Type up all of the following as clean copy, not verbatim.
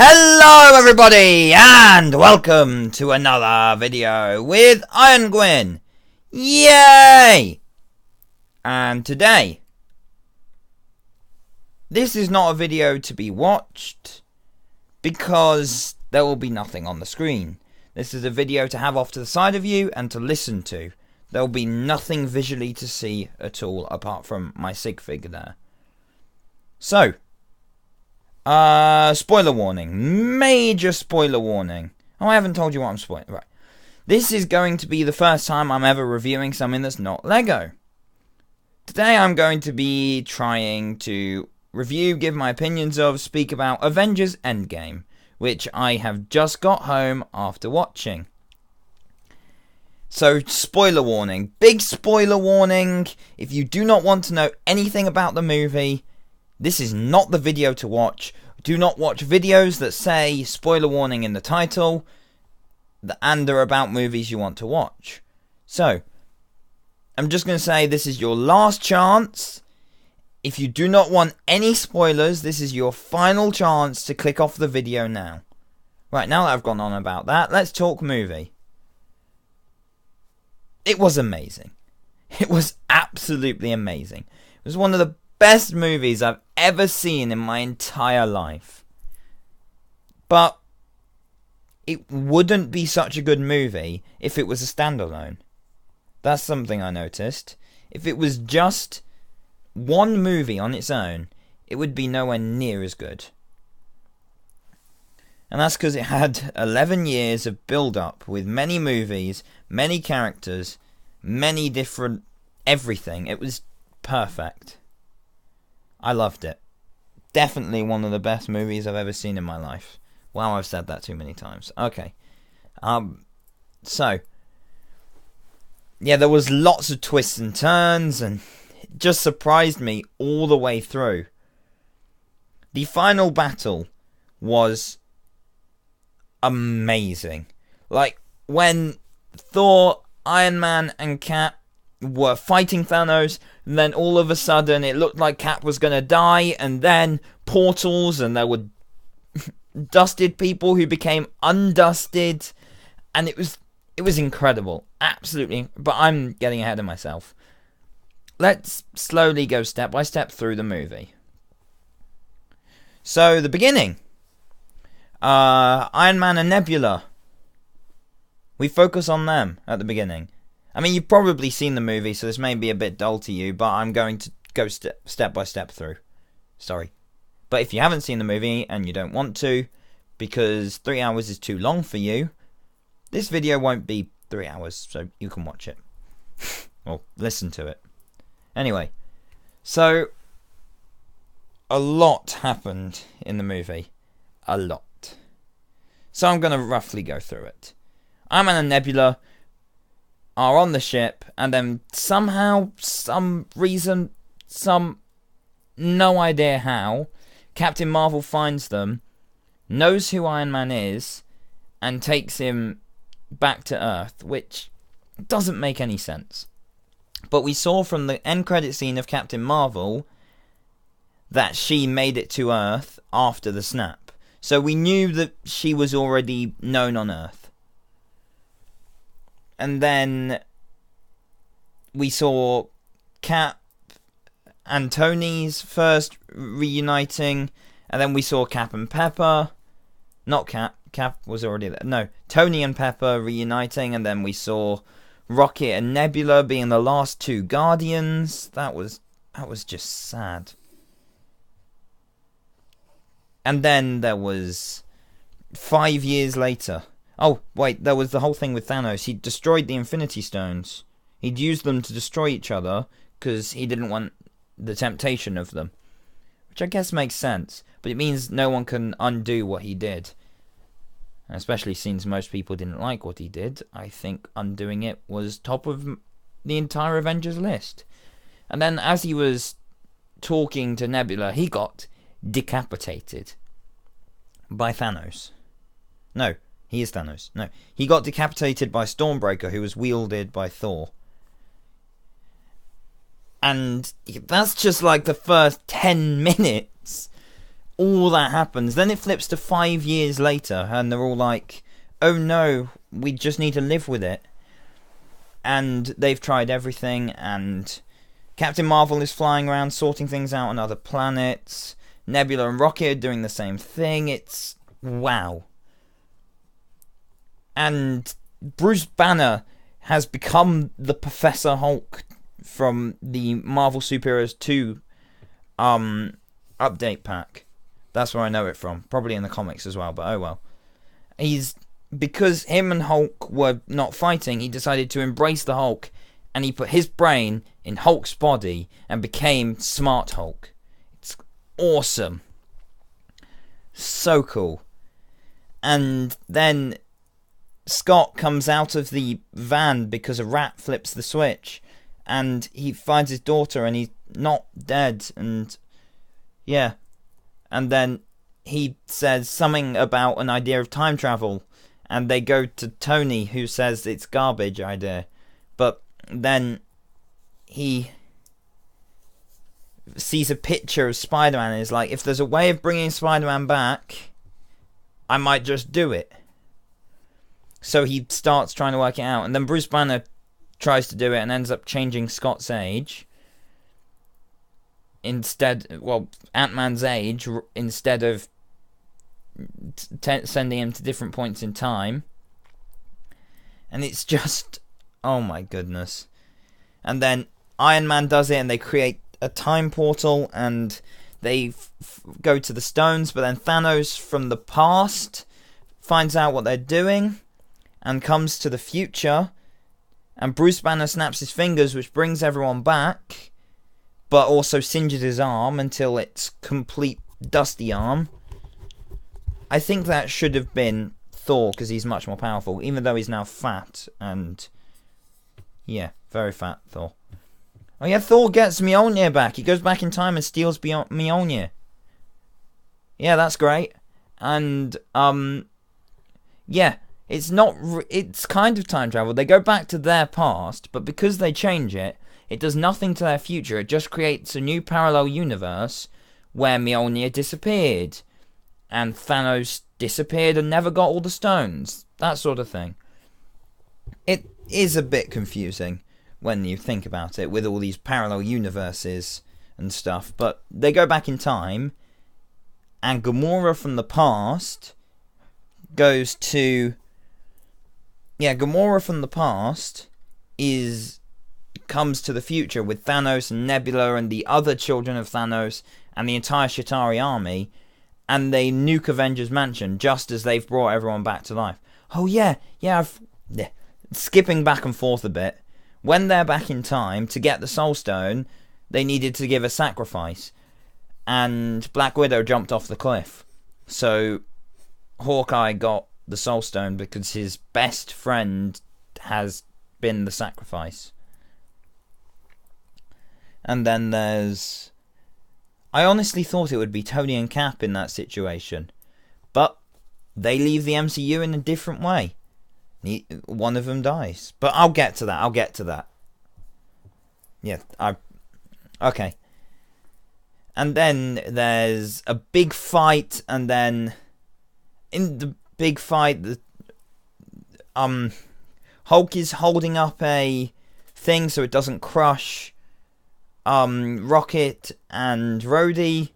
Hello everybody and welcome to another video with Iron Gwyn. Yay! And today, this is not a video to be watched because there will be nothing on the screen. This is a video to have off to the side of you and to listen to. There will be nothing visually to see at all apart from my sig fig there. So, spoiler warning. Major spoiler warning. Oh, I haven't told you what I'm spoiling. Right. This is going to be the first time I'm ever reviewing something that's not Lego. Today I'm going to be trying to review, give my opinions of, speak about Avengers Endgame, which I have just got home after watching. So, spoiler warning. Big spoiler warning. If you do not want to know anything about the movie, this is not the video to watch. Do not watch videos that say spoiler warning in the title and they're about movies you want to watch. So, I'm just going to say this is your last chance. If you do not want any spoilers, this is your final chance to click off the video now. Right, now that I've gone on about that, let's talk movie. It was amazing. It was absolutely amazing. It was one of the best movies I've ever seen in my entire life. But it wouldn't be such a good movie if it was a standalone. That's something I noticed. If it was just one movie on its own, it would be nowhere near as good. And that's because it had 11 years of build-up with many movies, many characters, many different everything. It was perfect. I loved it. Definitely one of the best movies I've ever seen in my life. Wow, I've said that too many times. Okay. So, yeah, there was lots of twists and turns, and it just surprised me all the way through. The final battle was amazing. Like, when Thor, Iron Man, and Cap were fighting Thanos, and then all of a sudden it looked like Cap was going to die, and then portals, and there were dusted people who became undusted, and it was incredible. Absolutely. But I'm getting ahead of myself. Let's slowly go step by step through the movie. So, the beginning. Iron Man and Nebula. We focus on them at the beginning. I mean, you've probably seen the movie, so this may be a bit dull to you, but I'm going to go step by step through. Sorry. But if you haven't seen the movie and you don't want to, because 3 hours is too long for you, this video won't be 3 hours, so you can watch it. Or listen to it. Anyway, so a lot happened in the movie. A lot. So I'm going to roughly go through it. Iron Man and Nebula are on the ship, and then somehow, some reason, no idea how, Captain Marvel finds them, knows who Iron Man is, and takes him back to Earth, which doesn't make any sense. But we saw from the end credit scene of Captain Marvel that she made it to Earth after the snap. So we knew that she was already known on Earth. And then we saw Cap and Tony's first reuniting. And then we saw Cap and Pepper. Not Cap. Cap was already there. No, Tony and Pepper reuniting. And then we saw Rocket and Nebula being the last two Guardians. That was just sad. And then there was 5 years later. Oh, wait, there was the whole thing with Thanos. He destroyed the Infinity Stones. He'd used them to destroy each other because he didn't want the temptation of them. Which I guess makes sense. But it means no one can undo what he did. Especially since most people didn't like what he did. I think undoing it was top of the entire Avengers list. And then as he was talking to Nebula, he got decapitated by Thanos. No. He is Thanos. No. He got decapitated by Stormbreaker, who was wielded by Thor. And that's just like the first 10 minutes. all that happens. Then it flips to 5 years later, and they're all like, oh no, we just need to live with it. And they've tried everything, and Captain Marvel is flying around sorting things out on other planets. Nebula and Rocket are doing the same thing. It's wow. And Bruce Banner has become the Professor Hulk from the Marvel Superheroes 2 update pack. That's where I know it from. Probably in the comics as well, but oh well. Because him and Hulk were not fighting, he decided to embrace the Hulk, and he put his brain in Hulk's body and became Smart Hulk. It's awesome. So cool. And then Scott comes out of the van because a rat flips the switch, and he finds his daughter, and he's not dead, and yeah. And then he says something about an idea of time travel, and they go to Tony, who says it's garbage idea. But then he sees a picture of Spider-Man and is like, if there's a way of bringing Spider-Man back, I might just do it. So he starts trying to work it out, and then Bruce Banner tries to do it and ends up changing Scott's age. Ant-Man's age, instead of sending him to different points in time. And it's just, oh my goodness. And then Iron Man does it, and they create a time portal, and they go to the stones, but then Thanos from the past finds out what they're doing and comes to the future, and Bruce Banner snaps his fingers, which brings everyone back, but also singes his arm until it's complete dusty arm. I think that should have been Thor, because he's much more powerful, even though he's now fat, and yeah, very fat Thor. Oh yeah, Thor gets Mjolnir back. He goes back in time and steals Mjolnir. Yeah, that's great. And yeah, it's kind of time travel. They go back to their past, but because they change it, it does nothing to their future. It just creates a new parallel universe where Mjolnir disappeared, and Thanos disappeared and never got all the stones. That sort of thing. It is a bit confusing when you think about it, with all these parallel universes and stuff. But they go back in time, and Gamora from the past goes to... Yeah, Gamora from the past comes to the future with Thanos and Nebula and the other children of Thanos and the entire Chitauri army, and they nuke Avengers Mansion just as they've brought everyone back to life. Oh yeah, skipping back and forth a bit. When they're back in time, to get the Soul Stone, they needed to give a sacrifice, and Black Widow jumped off the cliff. So Hawkeye got the Soul Stone because his best friend has been the sacrifice. And then there's... I honestly thought it would be Tony and Cap in that situation, but they leave the MCU in a different way. One of them dies. But I'll get to that. Yeah, okay. And then there's a big fight, and then in the big fight, Hulk is holding up a thing so it doesn't crush Rocket and Rhodey,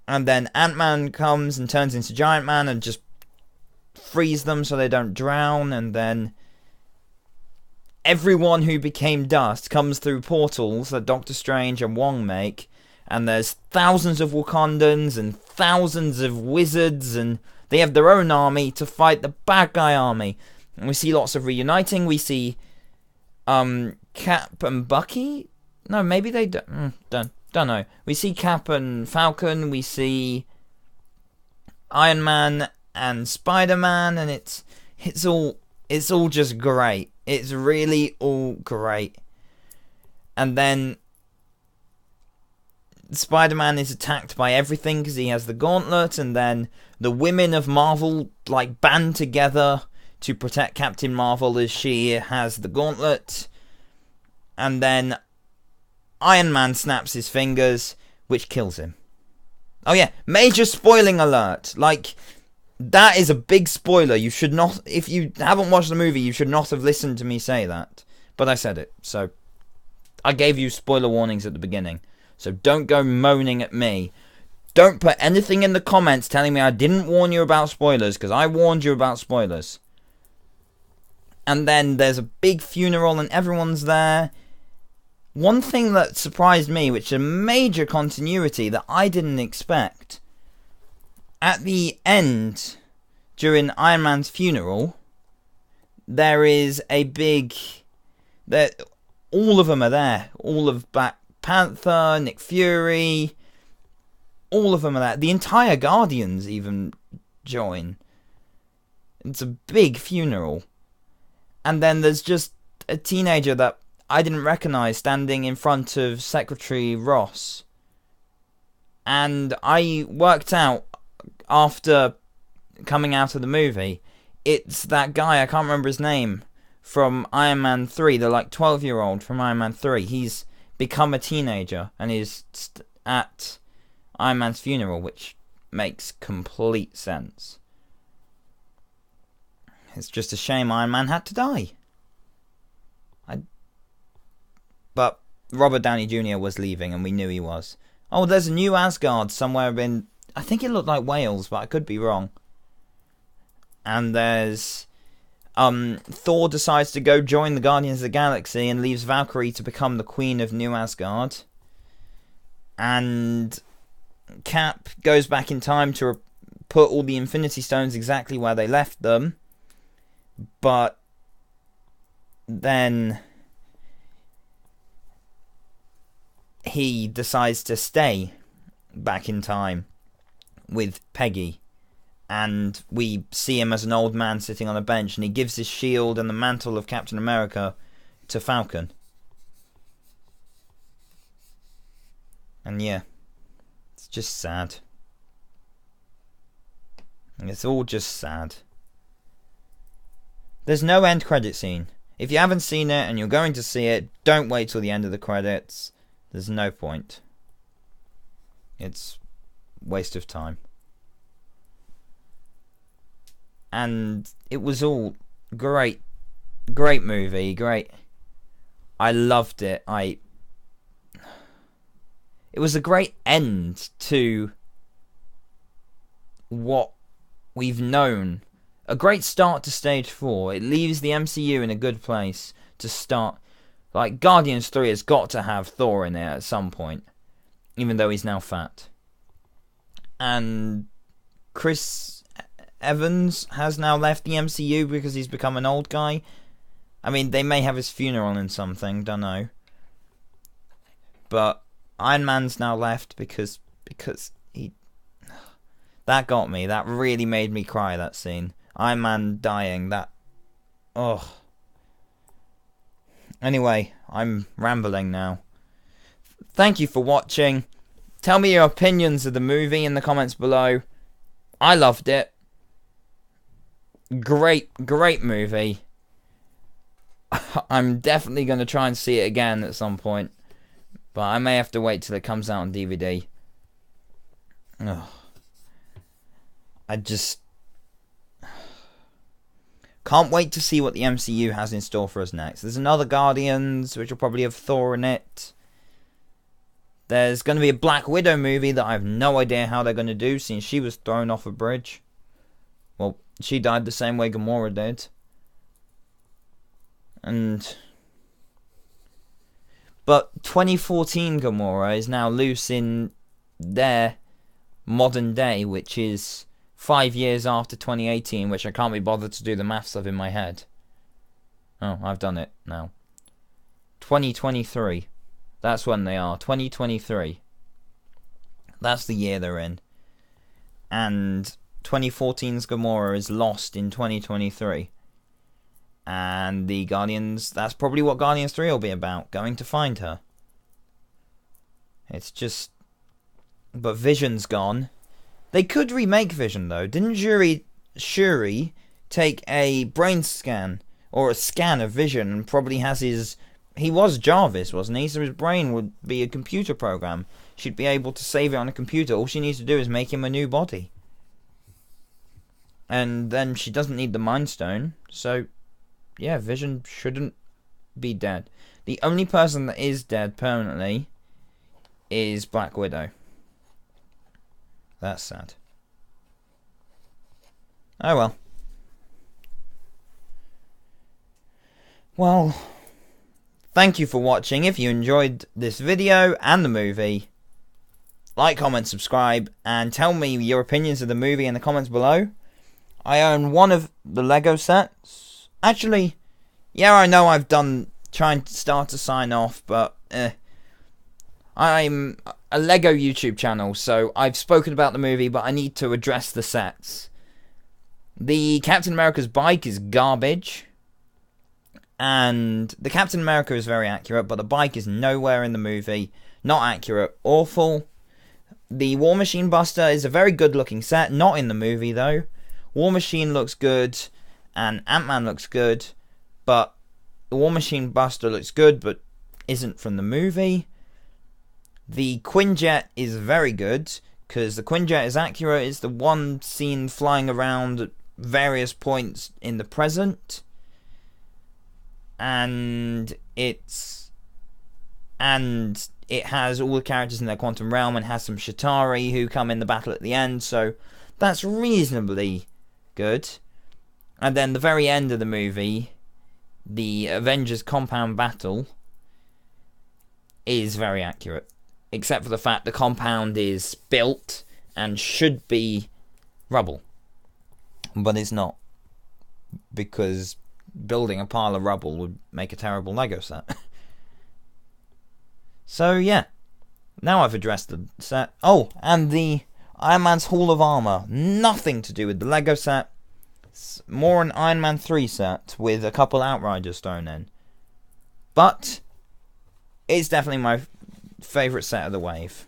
and then Ant-Man comes and turns into Giant Man and just frees them so they don't drown, and then everyone who became dust comes through portals that Doctor Strange and Wong make, and there's thousands of Wakandans and thousands of wizards, and they have their own army to fight the bad guy army. And we see lots of reuniting. We see Cap and Bucky. No, maybe they don't know. We see Cap and Falcon. We see Iron Man and Spider-Man, and it's all just great. It's really all great. And then Spider-Man is attacked by everything because he has the gauntlet, and then the women of Marvel band together to protect Captain Marvel as she has the gauntlet. And then Iron Man snaps his fingers, which kills him. Oh yeah, major spoiling alert. Like, that is a big spoiler. You should not, if you haven't watched the movie, you should not have listened to me say that. But I said it, so I gave you spoiler warnings at the beginning. So don't go moaning at me. Don't put anything in the comments telling me I didn't warn you about spoilers, because I warned you about spoilers. And then there's a big funeral and everyone's there. One thing that surprised me, which is a major continuity that I didn't expect. At the end, during Iron Man's funeral, there is a big... all of them are there. All of Black Panther, Nick Fury, all of them are there. The entire Guardians even join. It's a big funeral. And then there's just a teenager that I didn't recognise standing in front of Secretary Ross. And I worked out, after coming out of the movie, it's that guy, I can't remember his name, from Iron Man 3, the 12-year-old from Iron Man 3. He's become a teenager and is at Iron Man's funeral, which makes complete sense. It's just a shame Iron Man had to die. But Robert Downey Jr. was leaving, and we knew he was. Oh, there's a new Asgard somewhere in... I think it looked like Wales, but I could be wrong. And there's... Thor decides to go join the Guardians of the Galaxy and leaves Valkyrie to become the Queen of New Asgard. And Cap goes back in time to put all the Infinity Stones exactly where they left them. But then he decides to stay back in time with Peggy. And we see him as an old man sitting on a bench, and he gives his shield and the mantle of Captain America to Falcon. And yeah, it's just sad. It's all just sad. There's no end credit scene. If you haven't seen it and you're going to see it, don't wait till the end of the credits. There's no point. It's a waste of time. And it was all great. Great movie. Great. I loved it. It was a great end to what we've known. A great start to Stage 4. It leaves the MCU in a good place to start. Like, Guardians 3 has got to have Thor in it at some point. Even though he's now fat. And Chris Evans has now left the MCU because he's become an old guy. I mean, they may have his funeral in something, don't know. But Iron Man's now left because he... That got me. That really made me cry, that scene. Iron Man dying, that... Ugh. Anyway, I'm rambling now. Thank you for watching. Tell me your opinions of the movie in the comments below. I loved it. Great movie. I'm definitely going to try and see it again at some point. But I may have to wait till it comes out on DVD. Ugh. I just... can't wait to see what the MCU has in store for us next. There's another Guardians, which will probably have Thor in it. There's going to be a Black Widow movie that I have no idea how they're going to do, since she was thrown off a bridge. Well, she died the same way Gamora did. But 2014 Gamora is now loose in their modern day, which is 5 years after 2018, which I can't be bothered to do the maths of in my head. Oh, I've done it now. 2023. That's when they are. 2023. That's the year they're in. And 2014's Gamora is lost in 2023. And the Guardians... that's probably what Guardians 3 will be about. Going to find her. It's just... but Vision's gone. They could remake Vision, though. Didn't Shuri take a brain scan, or a scan of Vision, and probably has his... he was Jarvis, wasn't he? So his brain would be a computer program. she'd be able to save it on a computer. All she needs to do is make him a new body. And then she doesn't need the Mind Stone. So, yeah, Vision shouldn't be dead. The only person that is dead permanently is Black Widow. That's sad. Oh well. Well, thank you for watching. If you enjoyed this video and the movie, like, comment, subscribe, and tell me your opinions of the movie in the comments below. I own one of the Lego sets. Actually, yeah, I know I've done trying to start to sign off, but I'm a Lego YouTube channel, so I've spoken about the movie, but I need to address the sets. The Captain America's bike is garbage, and the Captain America is very accurate, but the bike is nowhere in the movie. Not accurate, awful. The War Machine Buster is a very good looking set, not in the movie though. War Machine looks good, and Ant-Man looks good, but the War Machine Buster looks good, but isn't from the movie. The Quinjet is very good, because the Quinjet is accurate. It's the one seen flying around at various points in the present. And it has all the characters in their quantum realm, and has some Chitauri who come in the battle at the end, so that's reasonably good. And then the very end of the movie, the Avengers compound battle, is very accurate, except for the fact the compound is built and should be rubble, but it's not, because building a pile of rubble would make a terrible Lego set. So yeah, now I've addressed the set. Oh, and the Iron Man's Hall of Armor, nothing to do with the Lego set. It's more an Iron Man 3 set with a couple Outriders thrown in, but it's definitely my favourite set of the wave,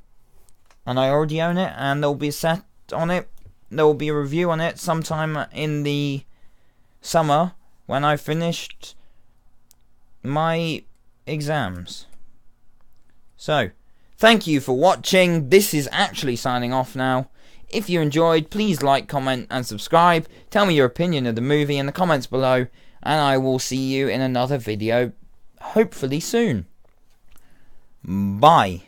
and I already own it, and there'll be a set on it, there will be a review on it sometime in the summer when I finished my exams. So, thank you for watching. This is actually signing off now. If you enjoyed, please like, comment, and subscribe. Tell me your opinion of the movie in the comments below, and I will see you in another video, hopefully soon. Bye.